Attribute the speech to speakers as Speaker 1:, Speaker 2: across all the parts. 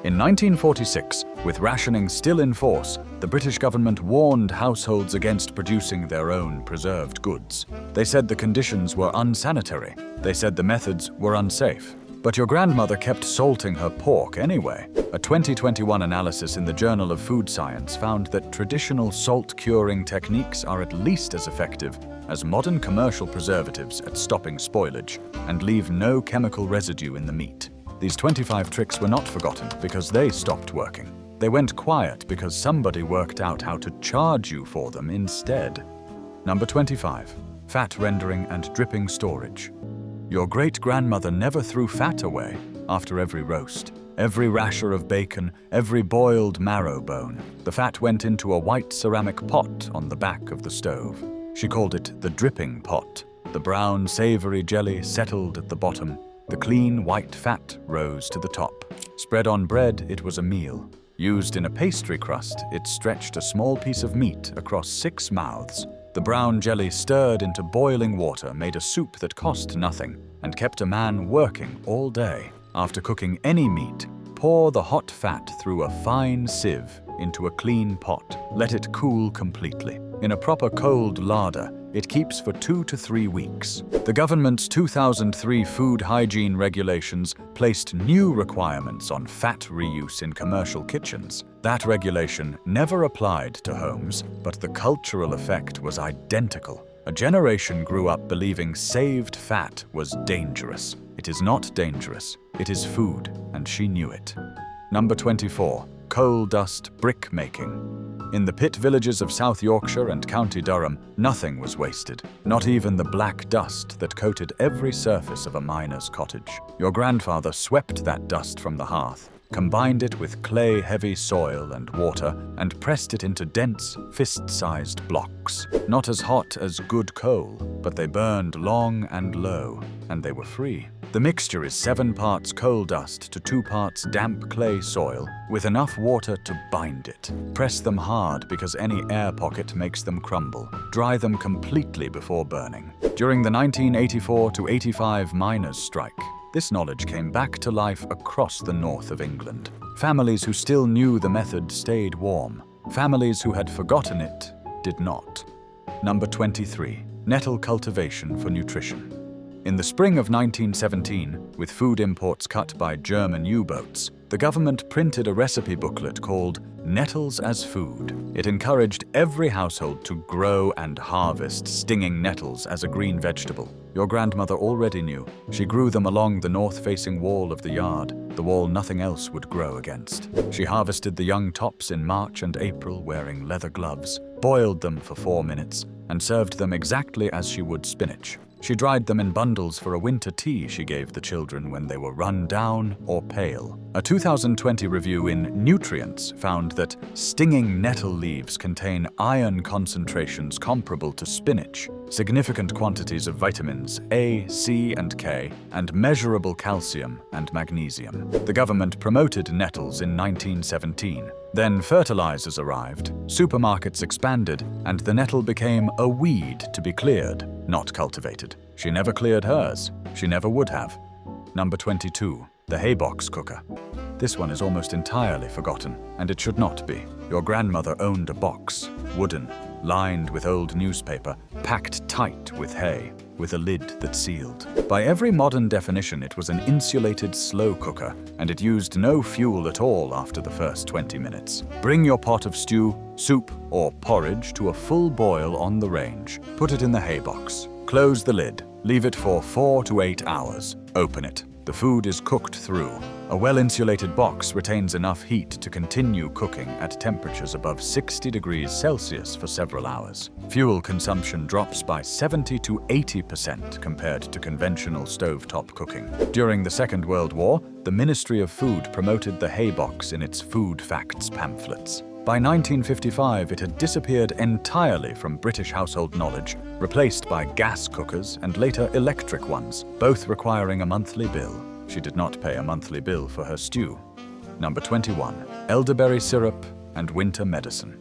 Speaker 1: In 1946, with rationing still in force, the British government warned households against producing their own preserved goods. They said the conditions were unsanitary. They said the methods were unsafe. But your grandmother kept salting her pork anyway. A 2021 analysis in the Journal of Food Science found that traditional salt curing techniques are at least as effective as modern commercial preservatives at stopping spoilage and leave no chemical residue in the meat. These 25 tricks were not forgotten because they stopped working. They went quiet because somebody worked out how to charge you for them instead. Number 25. Fat rendering and dripping storage. Your great-grandmother never threw fat away after every roast, every rasher of bacon, every boiled marrow bone. The fat went into a white ceramic pot on the back of the stove. She called it the dripping pot. The brown, savory jelly settled at the bottom. The clean, white fat rose to the top. Spread on bread, it was a meal. Used in a pastry crust, it stretched a small piece of meat across 6 mouths. The brown jelly stirred into boiling water made a soup that cost nothing and kept a man working all day. After cooking any meat, pour the hot fat through a fine sieve into a clean pot. Let it cool completely. In a proper cold larder, it keeps for 2 to 3 weeks. The government's 2003 food hygiene regulations placed new requirements on fat reuse in commercial kitchens. That regulation never applied to homes, but the cultural effect was identical. A generation grew up believing saved fat was dangerous. It is not dangerous. It is food, and she knew it. Number 24. Coal dust brick making. In the pit villages of South Yorkshire and County Durham, nothing was wasted, not even the black dust that coated every surface of a miner's cottage. Your grandfather swept that dust from the hearth, combined it with clay-heavy soil and water, and pressed it into dense, fist-sized blocks. Not as hot as good coal, but they burned long and low, and they were free. The mixture is 7 parts coal dust to 2 parts damp clay soil, with enough water to bind it. Press them hard because any air pocket makes them crumble. Dry them completely before burning. During the 1984-85 miners' strike, this knowledge came back to life across the north of England. Families who still knew the method stayed warm. Families who had forgotten it did not. Number 23. Nettle cultivation for nutrition. In the spring of 1917, with food imports cut by German U-boats, the government printed a recipe booklet called Nettles as Food. It encouraged every household to grow and harvest stinging nettles as a green vegetable. Your grandmother already knew. She grew them along the north-facing wall of the yard, the wall nothing else would grow against. She harvested the young tops in March and April wearing leather gloves, boiled them for 4 minutes, and served them exactly as she would spinach. She dried them in bundles for a winter tea she gave the children when they were run down or pale. A 2020 review in Nutrients found that stinging nettle leaves contain iron concentrations comparable to spinach, significant quantities of vitamins A, C, and K, and measurable calcium and magnesium. The government promoted nettles in 1917. Then fertilizers arrived, supermarkets expanded, and the nettle became a weed to be cleared, not cultivated. She never cleared hers. She never would have. Number 22. The haybox cooker. This one is almost entirely forgotten, and it should not be. Your grandmother owned a box, wooden, lined with old newspaper, packed tight with hay, with a lid that sealed. By every modern definition, it was an insulated slow cooker, and it used no fuel at all after the first 20 minutes. Bring your pot of stew, soup, or porridge to a full boil on the range. Put it in the haybox. Close the lid. Leave it for 4 to 8 hours. Open it. The food is cooked through. A well-insulated box retains enough heat to continue cooking at temperatures above 60 degrees Celsius for several hours. Fuel consumption drops by 70 to 80% compared to conventional stovetop cooking. During the Second World War, the Ministry of Food promoted the haybox in its food facts pamphlets. By 1955, it had disappeared entirely from British household knowledge, replaced by gas cookers and later electric ones, both requiring a monthly bill. She did not pay a monthly bill for her stew. Number 21. Elderberry syrup and winter medicine.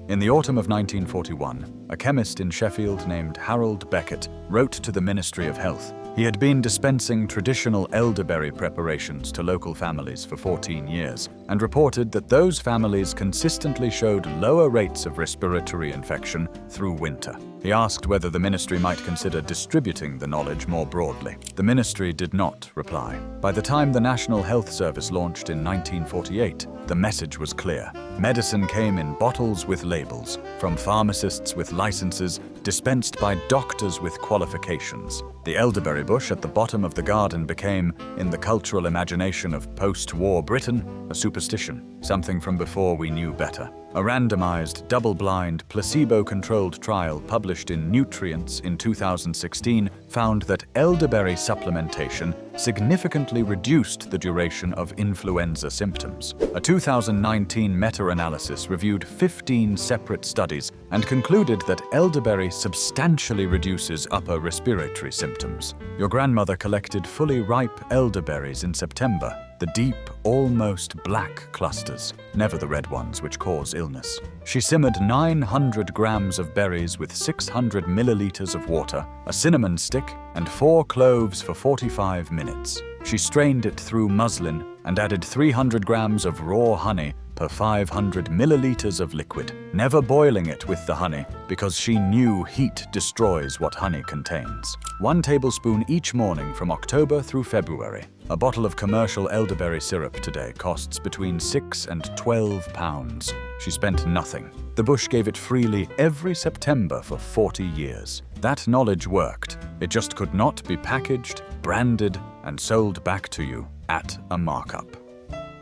Speaker 1: In the autumn of 1941, a chemist in Sheffield named Harold Beckett wrote to the Ministry of Health, He had been dispensing traditional elderberry preparations to local families for 14 years and reported that those families consistently showed lower rates of respiratory infection through winter. He asked whether the ministry might consider distributing the knowledge more broadly. The ministry did not reply. By the time the National Health Service launched in 1948, the message was clear. Medicine came in bottles with labels, from pharmacists with licenses, dispensed by doctors with qualifications. The elderberry bush at the bottom of the garden became, in the cultural imagination of post-war Britain, a superstition, something from before we knew better. A randomized, double-blind, placebo-controlled trial published in Nutrients in 2016 found that elderberry supplementation significantly reduced the duration of influenza symptoms. A 2019 meta-analysis reviewed 15 separate studies and concluded that elderberry substantially reduces upper respiratory symptoms. Your grandmother collected fully ripe elderberries in September, the deep, almost black clusters, never the red ones which cause illness. She simmered 900 grams of berries with 600 milliliters of water, a cinnamon stick, and 4 cloves for 45 minutes. She strained it through muslin and added 300 grams of raw honey per 500 milliliters of liquid, never boiling it with the honey because she knew heat destroys what honey contains. 1 tablespoon each morning from October through February. A bottle of commercial elderberry syrup today costs between £6 and £12. She spent nothing. The bush gave it freely every September for 40 years. That knowledge worked. It just could not be packaged, branded, and sold back to you at a markup.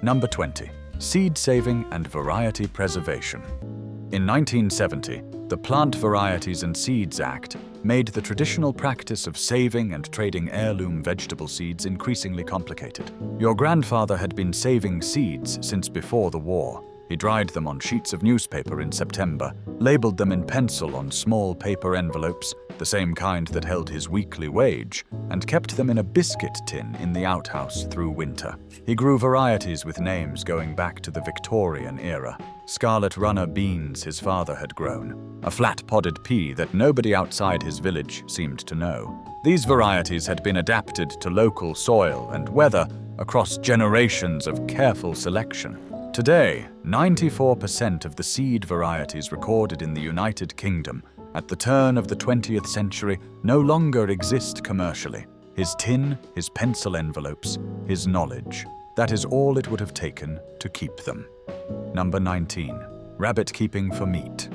Speaker 1: Number 20. Seed saving and variety preservation. In 1970, the Plant Varieties and Seeds Act made the traditional practice of saving and trading heirloom vegetable seeds increasingly complicated. Your grandfather had been saving seeds since before the war. He dried them on sheets of newspaper in September, labeled them in pencil on small paper envelopes, the same kind that held his weekly wage, and kept them in a biscuit tin in the outhouse through winter. He grew varieties with names going back to the Victorian era. Scarlet runner beans his father had grown, a flat-podded pea that nobody outside his village seemed to know. These varieties had been adapted to local soil and weather across generations of careful selection. Today, 94% of the seed varieties recorded in the United Kingdom at the turn of the 20th century no longer exist commercially. His tin, his pencil envelopes, his knowledge. That is all it would have taken to keep them. Number 19. Rabbit keeping for meat.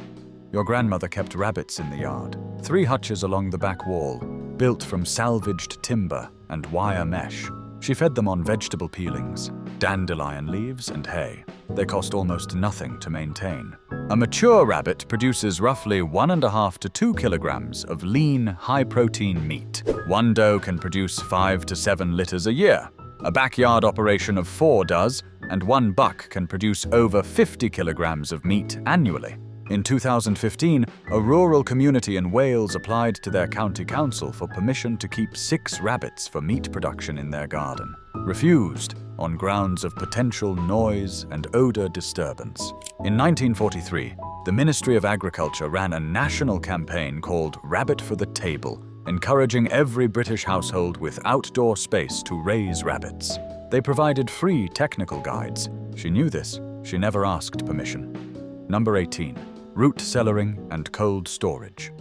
Speaker 1: Your grandmother kept rabbits in the yard. 3 hutches along the back wall, built from salvaged timber and wire mesh. She fed them on vegetable peelings, dandelion leaves, and hay. They cost almost nothing to maintain. A mature rabbit produces roughly 1.5 to 2 kilograms of lean, high-protein meat. One doe can produce 5 to 7 litters a year. A backyard operation of 4 does, and 1 buck can produce over 50 kilograms of meat annually. In 2015, a rural community in Wales applied to their county council for permission to keep 6 rabbits for meat production in their garden. Refused on grounds of potential noise and odor disturbance. In 1943, the Ministry of Agriculture ran a national campaign called Rabbit for the Table, encouraging every British household with outdoor space to raise rabbits. They provided free technical guides. She knew this. She never asked permission. Number 18. Root cellaring and cold storage.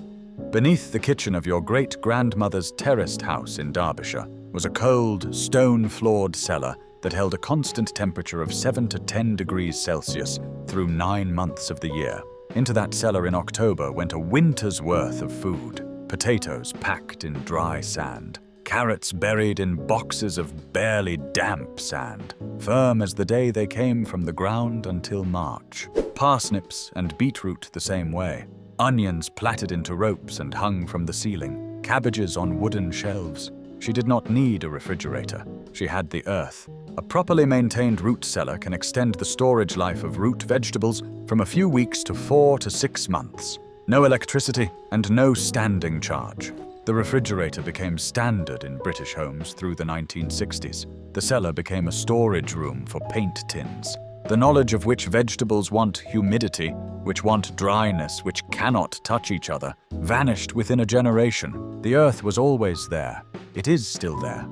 Speaker 1: Beneath the kitchen of your great-grandmother's terraced house in Derbyshire was a cold, stone-floored cellar that held a constant temperature of 7 to 10 degrees Celsius through 9 months of the year. Into that cellar in October went a winter's worth of food. Potatoes packed in dry sand. Carrots buried in boxes of barely damp sand, firm as the day they came from the ground until March. Parsnips and beetroot the same way. Onions plaited into ropes and hung from the ceiling. Cabbages on wooden shelves. She did not need a refrigerator. She had the earth. A properly maintained root cellar can extend the storage life of root vegetables from a few weeks to 4 to 6 months. No electricity and no standing charge. The refrigerator became standard in British homes through the 1960s. The cellar became a storage room for paint tins. the knowledge of which vegetables want humidity, which want dryness, which cannot touch each other, vanished within a generation. The earth was always there. It is still there.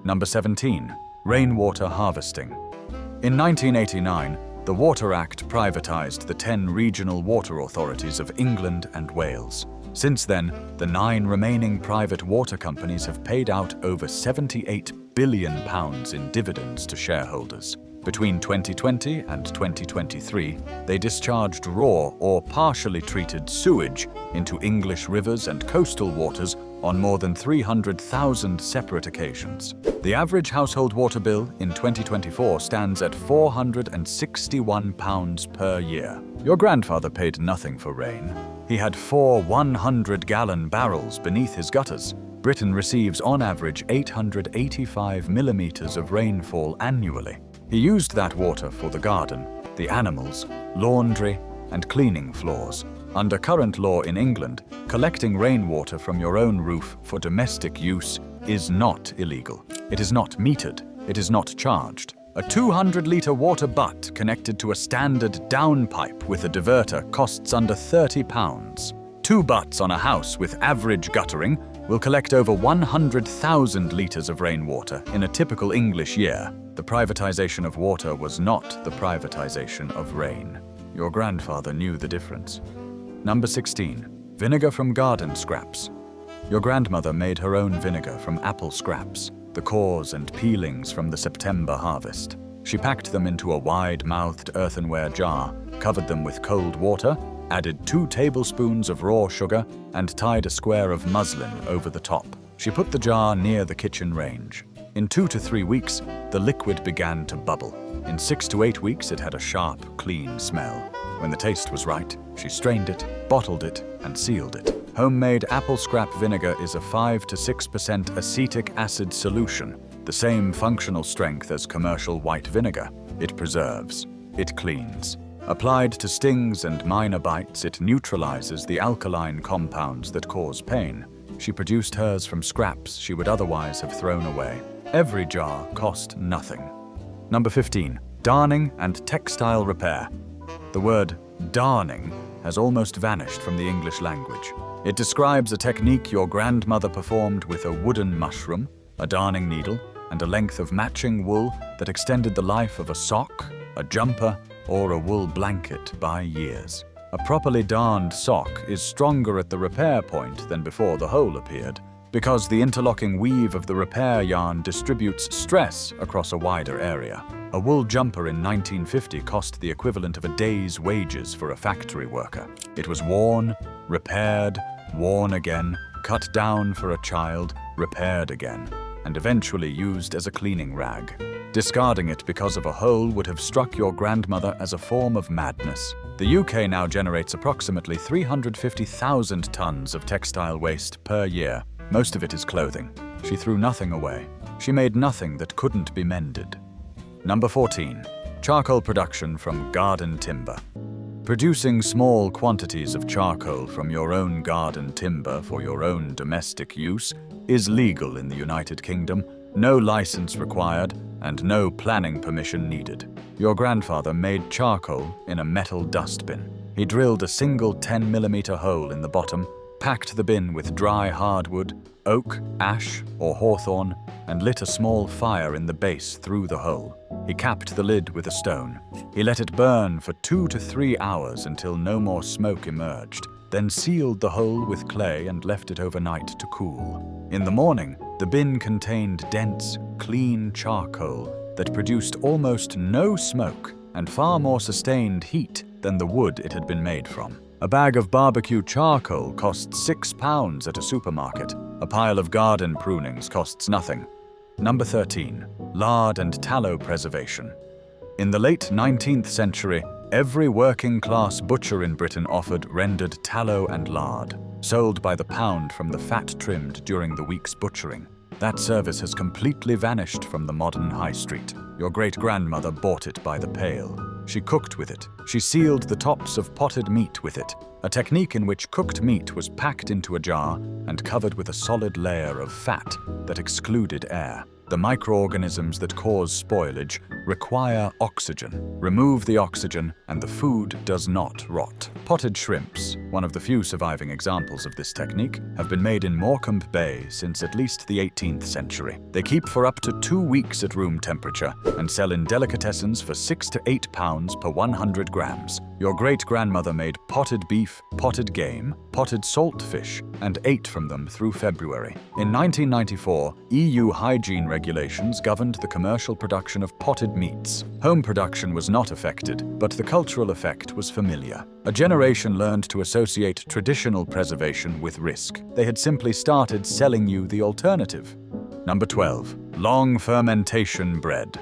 Speaker 1: Number 17. Rainwater harvesting. In 1989, the Water Act privatized the 10 regional water authorities of England and Wales. Since then, the 9 remaining private water companies have paid out over £78 billion in dividends to shareholders. Between 2020 and 2023, they discharged raw or partially treated sewage into English rivers and coastal waters on more than 300,000 separate occasions. The average household water bill in 2024 stands at £461 per year. Your grandfather paid nothing for rain. He had 4 100-gallon barrels beneath his gutters. Britain receives on average 885 millimeters of rainfall annually. He used that water for the garden, the animals, laundry, and cleaning floors. Under current law in England, collecting rainwater from your own roof for domestic use is not illegal. It is not metered. It is not charged. A 200-litre water butt connected to a standard downpipe with a diverter costs under £30. 2 butts on a house with average guttering will collect over 100,000 litres of rainwater in a typical English year. The privatization of water was not the privatization of rain. Your grandfather knew the difference. Number 16. Vinegar from garden scraps. Your grandmother made her own vinegar from apple scraps, the cores and peelings from the September harvest. She packed them into a wide-mouthed earthenware jar, covered them with cold water, added 2 tablespoons of raw sugar, and tied a square of muslin over the top. She put the jar near the kitchen range. In 2 to 3 weeks, the liquid began to bubble. In 6 to 8 weeks, it had a sharp, clean smell. When the taste was right, she strained it, bottled it, and sealed it. Homemade apple scrap vinegar is a 5 to 6% acetic acid solution, the same functional strength as commercial white vinegar. It preserves. It cleans. Applied to stings and minor bites, it neutralizes the alkaline compounds that cause pain. She produced hers from scraps she would otherwise have thrown away. Every jar cost nothing. Number 15. Darning and textile repair. The word darning has almost vanished from the English language. It describes a technique your grandmother performed with a wooden mushroom, a darning needle, and a length of matching wool that extended the life of a sock, a jumper, or a wool blanket by years. A properly darned sock is stronger at the repair point than before the hole appeared, because the interlocking weave of the repair yarn distributes stress across a wider area. A wool jumper in 1950 cost the equivalent of a day's wages for a factory worker. It was worn, repaired, worn again, cut down for a child, repaired again, and eventually used as a cleaning rag. Discarding it because of a hole would have struck your grandmother as a form of madness. The UK now generates approximately 350,000 tons of textile waste per year. Most of it is clothing. She threw nothing away. She made nothing that couldn't be mended. Number 14. Charcoal production from garden timber. Producing small quantities of charcoal from your own garden timber for your own domestic use is legal in the United Kingdom, no license required, and no planning permission needed. Your grandfather made charcoal in a metal dustbin. He drilled a single 10mm hole in the bottom, packed the bin with dry hardwood, oak, ash, or hawthorn, and lit a small fire in the base through the hole. He capped the lid with a stone. He let it burn for 2 to 3 hours until no more smoke emerged, then sealed the hole with clay and left it overnight to cool. In the morning, the bin contained dense, clean charcoal that produced almost no smoke and far more sustained heat than the wood it had been made from. A bag of barbecue charcoal costs £6 at a supermarket. A pile of garden prunings costs nothing. Number 13. Lard and tallow preservation. In the late 19th century, every working-class butcher in Britain offered rendered tallow and lard, sold by the pound from the fat trimmed during the week's butchering. That service has completely vanished from the modern high street. Your great-grandmother bought it by the pail. She cooked with it. She sealed the tops of potted meat with it, a technique in which cooked meat was packed into a jar and covered with a solid layer of fat that excluded air. The microorganisms that cause spoilage require oxygen. Remove the oxygen and the food does not rot. Potted shrimps, one of the few surviving examples of this technique, have been made in Morecambe Bay since at least the 18th century. They keep for up to 2 weeks at room temperature and sell in delicatessens for £6 to £8 per 100 grams. Your great-grandmother made potted beef, potted game, potted salt fish, and ate from them through February. In 1994, EU hygiene regulations governed the commercial production of potted meats. Home production was not affected, but the cultural effect was familiar. A generation learned to associate traditional preservation with risk. They had simply started selling you the alternative. Number 12. Long fermentation bread.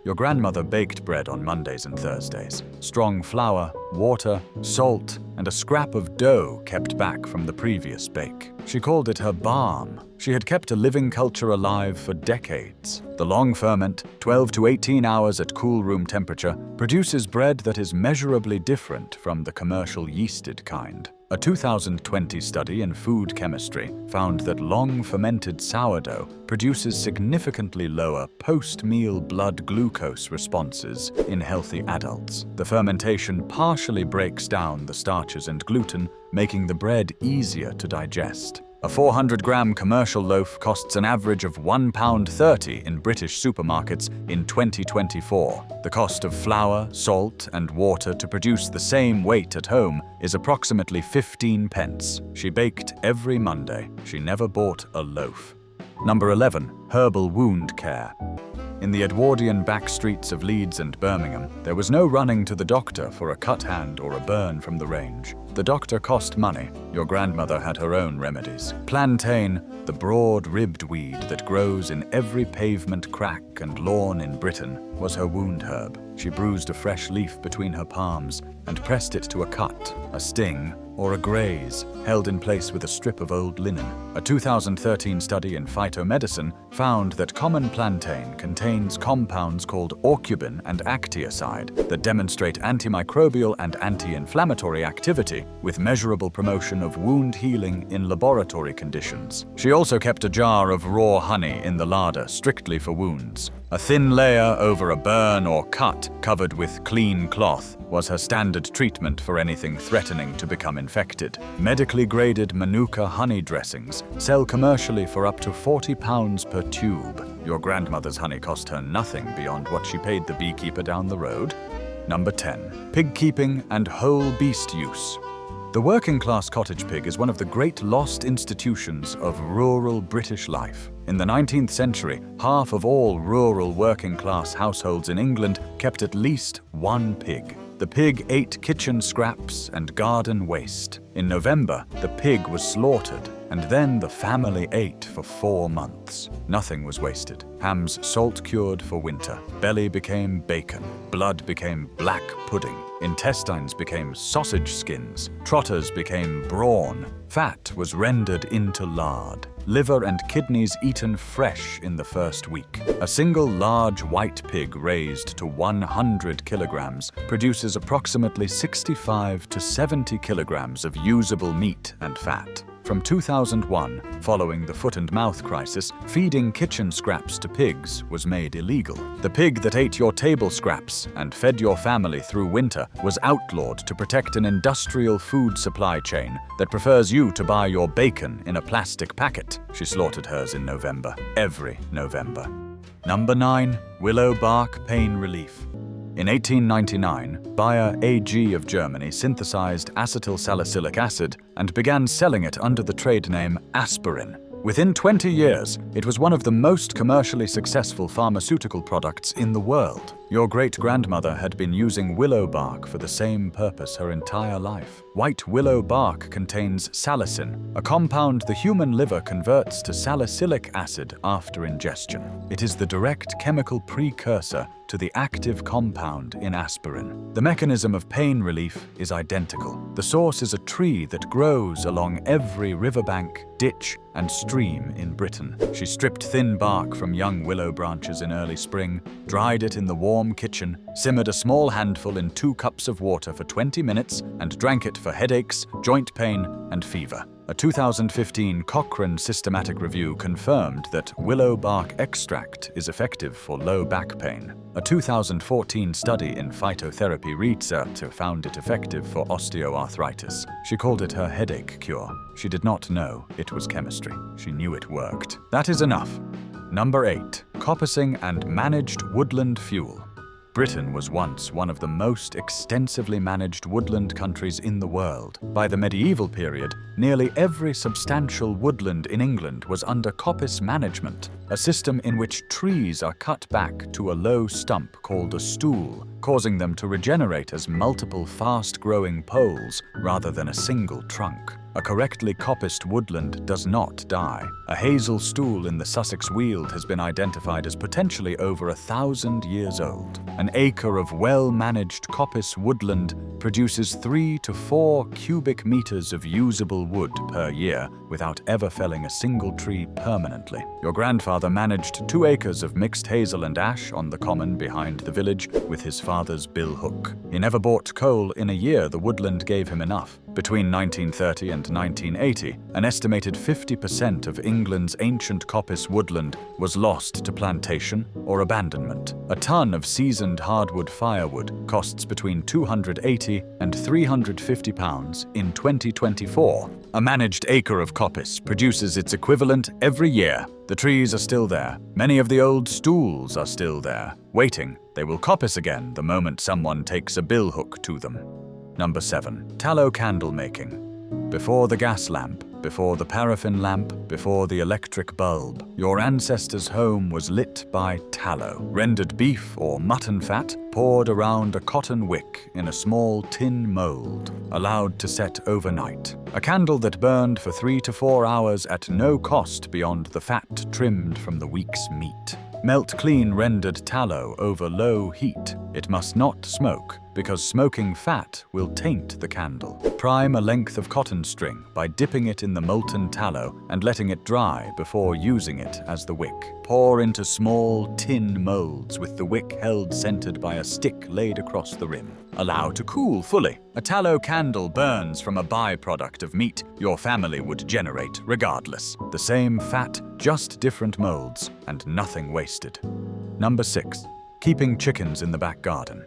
Speaker 1: Your grandmother baked bread on Mondays and Thursdays. Strong flour, water, salt, and a scrap of dough kept back from the previous bake. She called it her balm. She had kept a living culture alive for decades. The long ferment, 12 to 18 hours at cool room temperature, produces bread that is measurably different from the commercial yeasted kind. A 2020 study in food chemistry found that long-fermented sourdough produces significantly lower post-meal blood glucose responses in healthy adults. The fermentation partially breaks down the starches and gluten, making the bread easier to digest. A 400-gram commercial loaf costs an average of £1.30 in British supermarkets in 2024. The cost of flour, salt, and water to produce the same weight at home is approximately 15 pence. She baked every Monday. She never bought a loaf. Number 11. Herbal wound care. In the Edwardian back streets of Leeds and Birmingham, there was no running to the doctor for a cut hand or a burn from the range. The doctor cost money. Your grandmother had her own remedies. Plantain, the broad-ribbed weed that grows in every pavement crack and lawn in Britain, was her wound herb. She bruised a fresh leaf between her palms and pressed it to a cut, a sting, or a graze, held in place with a strip of old linen. A 2013 study in phytomedicine found that common plantain contains compounds called aucubin and actiacide that demonstrate antimicrobial and anti-inflammatory activity with measurable promotion of wound healing in laboratory conditions. She also kept a jar of raw honey in the larder strictly for wounds. A thin layer over a burn or cut covered with clean cloth was her standard treatment for anything threatening to become infected. Medically graded Manuka honey dressings sell commercially for up to £40 per tube. Your grandmother's honey cost her nothing beyond what she paid the beekeeper down the road. Number 10. Pig keeping and whole beast use. The working-class cottage pig is one of the great lost institutions of rural British life. In the 19th century, half of all rural working-class households in England kept at least one pig. The pig ate kitchen scraps and garden waste. In November, the pig was slaughtered, and then the family ate for 4 months. Nothing was wasted. Hams salt-cured for winter. Belly became bacon. Blood became black pudding. Intestines became sausage skins. Trotters became brawn. Fat was rendered into lard. Liver and kidneys eaten fresh in the first week. A single large white pig raised to 100 kilograms produces approximately 65 to 70 kilograms of usable meat and fat. From 2001, following the foot and mouth crisis, feeding kitchen scraps to pigs was made illegal. The pig that ate your table scraps and fed your family through winter was outlawed to protect an industrial food supply chain that prefers you to buy your bacon in a plastic packet. She slaughtered hers in November, every November. Number 9. Willow bark pain relief. In 1899, Bayer AG of Germany synthesized acetyl salicylic acid and began selling it under the trade name aspirin. Within 20 years, it was one of the most commercially successful pharmaceutical products in the world. Your great-grandmother had been using willow bark for the same purpose her entire life. White willow bark contains salicin, a compound the human liver converts to salicylic acid after ingestion. It is the direct chemical precursor to the active compound in aspirin. The mechanism of pain relief is identical. The source is a tree that grows along every riverbank, ditch, and stream in Britain. She stripped thin bark from young willow branches in early spring, dried it in the warm kitchen, simmered a small handful in 2 cups of water for 20 minutes, and drank it for headaches, joint pain, and fever. A 2015 Cochrane systematic review confirmed that willow bark extract is effective for low back pain. A 2014 study in phytotherapy research found it effective for osteoarthritis. She called it her headache cure. She did not know it was chemistry. She knew it worked. That is enough. Number 8. Coppicing and managed woodland fuel. Britain was once one of the most extensively managed woodland countries in the world. By the medieval period, nearly every substantial woodland in England was under coppice management, a system in which trees are cut back to a low stump called a stool, causing them to regenerate as multiple fast-growing poles rather than a single trunk. A correctly coppiced woodland does not die. A hazel stool in the Sussex Weald has been identified as potentially over 1,000 years old. An acre of well-managed coppice woodland produces 3 to 4 cubic meters of usable wood per year without ever felling a single tree permanently. Your grandfather managed 2 acres of mixed hazel and ash on the common behind the village with his father's billhook. He never bought coal in a year the woodland gave him enough. Between 1930 and 1980, an estimated 50% of England's ancient coppice woodland was lost to plantation or abandonment. A ton of seasoned hardwood firewood costs between £280 and £350 in 2024. A managed acre of coppice produces its equivalent every year. The trees are still there. Many of the old stools are still there, waiting. They will coppice again the moment someone takes a billhook to them. Number 7. Tallow candle making. Before the gas lamp, before the paraffin lamp, before the electric bulb, your ancestors' home was lit by tallow. Rendered beef or mutton fat poured around a cotton wick in a small tin mold, allowed to set overnight. A candle that burned for 3 to 4 hours at no cost beyond the fat trimmed from the week's meat. Melt clean rendered tallow over low heat. It must not smoke, because smoking fat will taint the candle. Prime a length of cotton string by dipping it in the molten tallow and letting it dry before using it as the wick. Pour into small tin molds with the wick held centered by a stick laid across the rim. Allow to cool fully. A tallow candle burns from a byproduct of meat your family would generate regardless. The same fat, just different molds, and nothing wasted. Number 6. Keeping chickens in the back garden.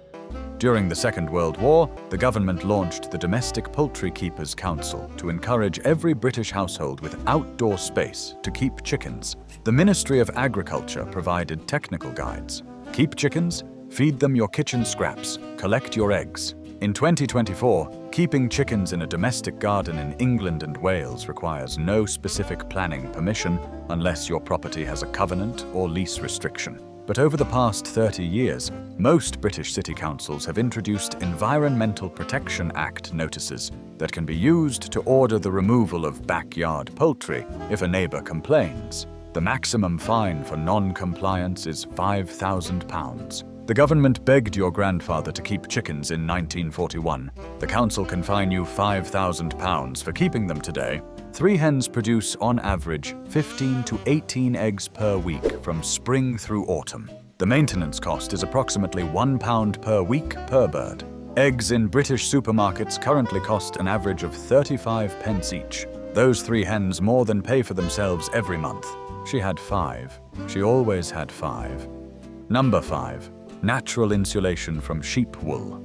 Speaker 1: During the Second World War, the government launched the Domestic Poultry Keepers Council to encourage every British household with outdoor space to keep chickens. The Ministry of Agriculture provided technical guides. Keep chickens, feed them your kitchen scraps, collect your eggs. In 2024, keeping chickens in a domestic garden in England and Wales requires no specific planning permission unless your property has a covenant or lease restriction. But over the past 30 years, most British city councils have introduced Environmental Protection Act notices that can be used to order the removal of backyard poultry if a neighbour complains. The maximum fine for non-compliance is £5,000. The government begged your grandfather to keep chickens in 1941. The council can fine you £5,000 for keeping them today. 3 hens produce, on average, 15 to 18 eggs per week from spring through autumn. The maintenance cost is approximately £1 per week per bird. Eggs in British supermarkets currently cost an average of 35 pence each. Those 3 hens more than pay for themselves every month. She had 5. She always had 5. Number 5. Natural insulation from sheep wool.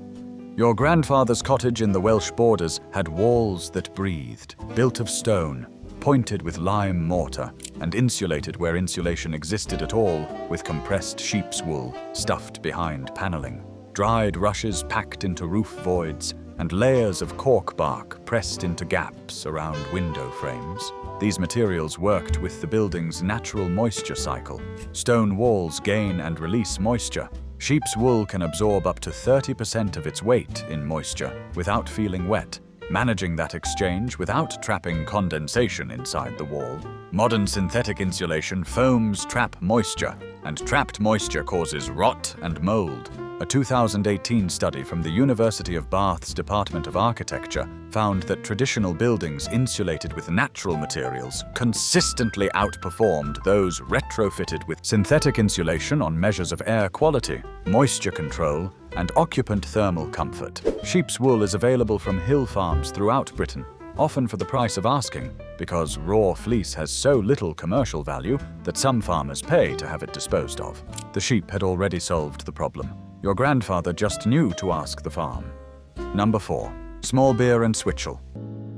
Speaker 1: Your grandfather's cottage in the Welsh borders had walls that breathed, built of stone, pointed with lime mortar, and insulated where insulation existed at all with compressed sheep's wool stuffed behind paneling. Dried rushes packed into roof voids, and layers of cork bark pressed into gaps around window frames. These materials worked with the building's natural moisture cycle. Stone walls gain and release moisture. Sheep's wool can absorb up to 30% of its weight in moisture without feeling wet, managing that exchange without trapping condensation inside the wall. Modern synthetic insulation foams trap moisture, and trapped moisture causes rot and mold. A 2018 study from the University of Bath's Department of Architecture found that traditional buildings insulated with natural materials consistently outperformed those retrofitted with synthetic insulation on measures of air quality, moisture control, and occupant thermal comfort. Sheep's wool is available from hill farms throughout Britain. often for the price of asking, because raw fleece has so little commercial value that some farmers pay to have it disposed of. The sheep had already solved the problem. Your grandfather just knew to ask the farm. Number 4. Small beer and switchel.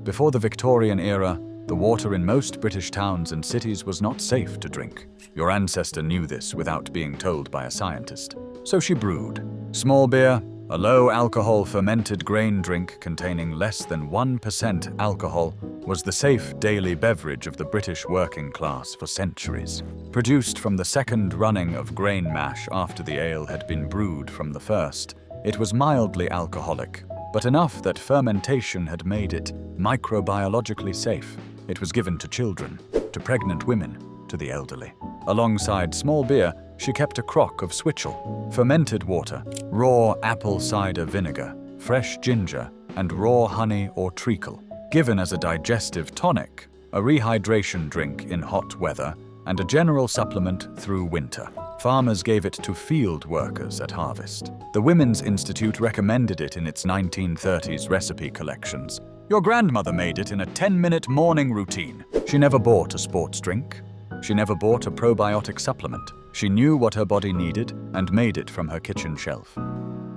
Speaker 1: Before the Victorian era, the water in most British towns and cities was not safe to drink. Your ancestor knew this without being told by a scientist. So she brewed. Small beer, a low-alcohol fermented grain drink containing less than 1% alcohol, was the safe daily beverage of the British working class for centuries. Produced from the second running of grain mash after the ale had been brewed from the first, it was mildly alcoholic, but enough that fermentation had made it microbiologically safe. It was given to children, to pregnant women, to the elderly. Alongside small beer, she kept a crock of switchel, fermented water, raw apple cider vinegar, fresh ginger, and raw honey or treacle, given as a digestive tonic, a rehydration drink in hot weather, and a general supplement through winter. Farmers gave it to field workers at harvest. The Women's Institute recommended it in its 1930s recipe collections. Your grandmother made it in a 10-minute morning routine. She never bought a sports drink. She never bought a probiotic supplement. She knew what her body needed and made it from her kitchen shelf.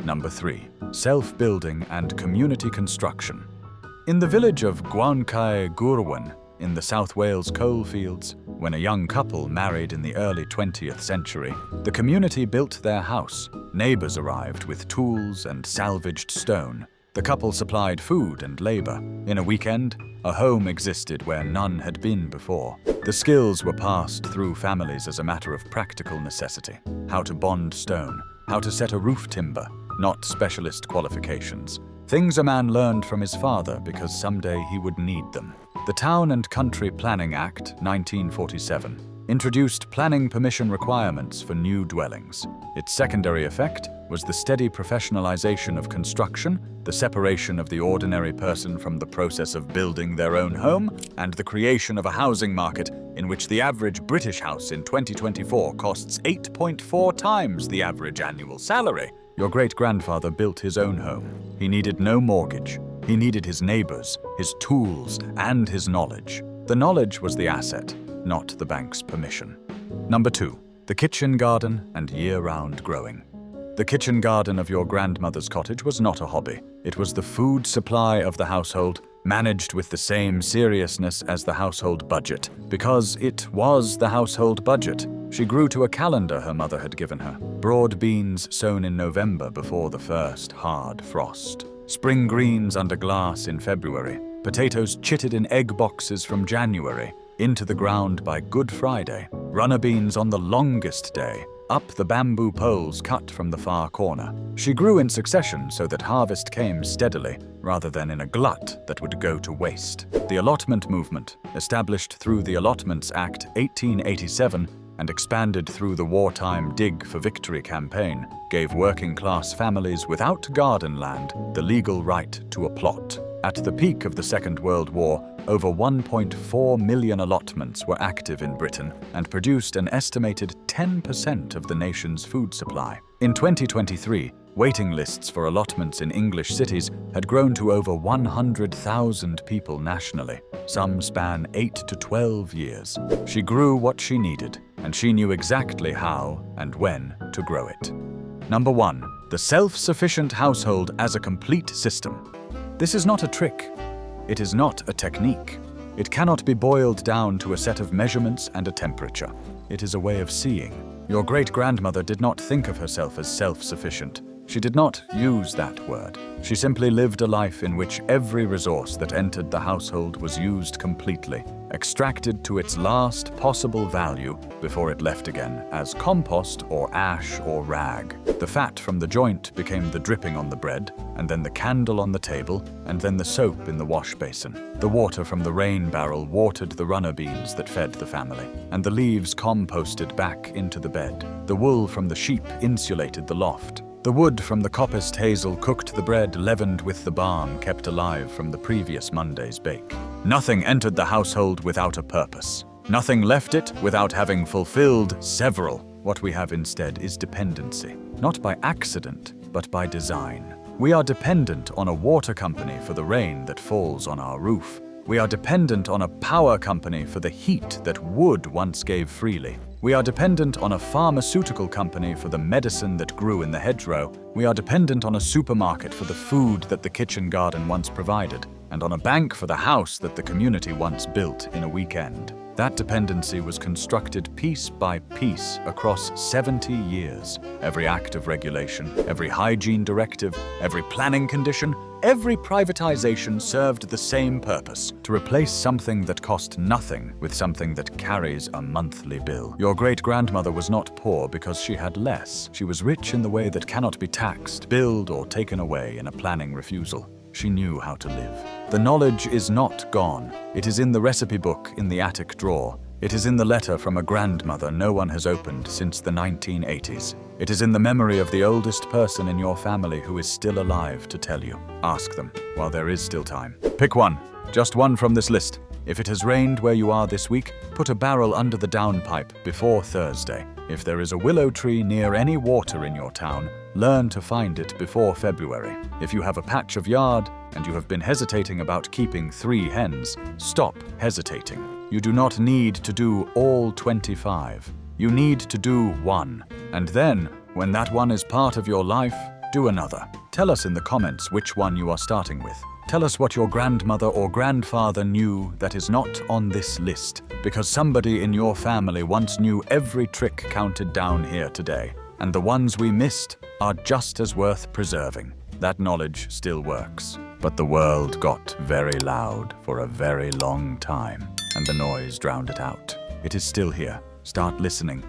Speaker 1: Number 3. Self-building and community construction. In the village of Gwaunkai Gurwen, in the South Wales coalfields, when a young couple married in the early 20th century, the community built their house. Neighbors arrived with tools and salvaged stone. The couple supplied food and labor. In a weekend, a home existed where none had been before. The skills were passed through families as a matter of practical necessity. How to bond stone, how to set a roof timber, not specialist qualifications. Things a man learned from his father because someday he would need them. The Town and Country Planning Act, 1947, introduced planning permission requirements for new dwellings. Its secondary effect was the steady professionalization of construction, the separation of the ordinary person from the process of building their own home, and the creation of a housing market in which the average British house in 2024 costs 8.4 times the average annual salary. Your great-grandfather built his own home. He needed no mortgage. He needed his neighbors, his tools, and his knowledge. The knowledge was the asset, not the bank's permission. Number 2. The kitchen garden and year-round growing. The kitchen garden of your grandmother's cottage was not a hobby. It was the food supply of the household, managed with the same seriousness as the household budget. Because it was the household budget, she grew to a calendar her mother had given her. Broad beans sown in November before the first hard frost. Spring greens under glass in February. Potatoes chitted in egg boxes from January. Into the ground by Good Friday. Runner beans on the longest day. Up the bamboo poles cut from the far corner. She grew in succession so that harvest came steadily, rather than in a glut that would go to waste. The allotment movement, established through the Allotments Act 1887 and expanded through the wartime Dig for Victory campaign, gave working-class families without garden land the legal right to a plot. At the peak of the Second World War, over 1.4 million allotments were active in Britain and produced an estimated 10% of the nation's food supply. In 2023, waiting lists for allotments in English cities had grown to over 100,000 people nationally. Some span 8 to 12 years. She grew what she needed, and she knew exactly how and when to grow it. Number 1. The self-sufficient household as a complete system. This is not a trick. It is not a technique. It cannot be boiled down to a set of measurements and a temperature. It is a way of seeing. Your great-grandmother did not think of herself as self-sufficient. She did not use that word. She simply lived a life in which every resource that entered the household was used completely, extracted to its last possible value before it left again as compost or ash or rag. The fat from the joint became the dripping on the bread, and then the candle on the table, and then the soap in the wash basin. The water from the rain barrel watered the runner beans that fed the family, and the leaves composted back into the bed. The wool from the sheep insulated the loft. The wood from the coppiced hazel cooked the bread leavened with the balm kept alive from the previous Monday's bake. Nothing entered the household without a purpose. Nothing left it without having fulfilled several. What we have instead is dependency, not by accident, but by design. We are dependent on a water company for the rain that falls on our roof, We are dependent on a power company for the heat that wood once gave freely. We are dependent on a pharmaceutical company for the medicine that grew in the hedgerow. We are dependent on a supermarket for the food that the kitchen garden once provided, and on a bank for the house that the community once built in a weekend. That dependency was constructed piece by piece across 70 years. Every act of regulation, every hygiene directive, every planning condition, every privatization served the same purpose: to replace something that cost nothing with something that carries a monthly bill. Your great-grandmother was not poor because she had less. She was rich in the way that cannot be taxed, billed, or taken away in a planning refusal. She knew how to live. The knowledge is not gone. It is in the recipe book in the attic drawer. It is in the letter from a grandmother no one has opened since the 1980s. It is in the memory of the oldest person in your family who is still alive to tell you. Ask them while there is still time. Pick one, just one from this list. If it has rained where you are this week, put a barrel under the downpipe before Thursday. If there is a willow tree near any water in your town, learn to find it before February. If you have a patch of yard and you have been hesitating about keeping 3 hens, stop hesitating. You do not need to do all 25. You need to do one. And then, when that one is part of your life, do another. Tell us in the comments which one you are starting with. Tell us what your grandmother or grandfather knew that is not on this list, because somebody in your family once knew every trick counted down here today, and the ones we missed are just as worth preserving. That knowledge still works, but the world got very loud for a very long time, and the noise drowned it out. It is still here. Start listening.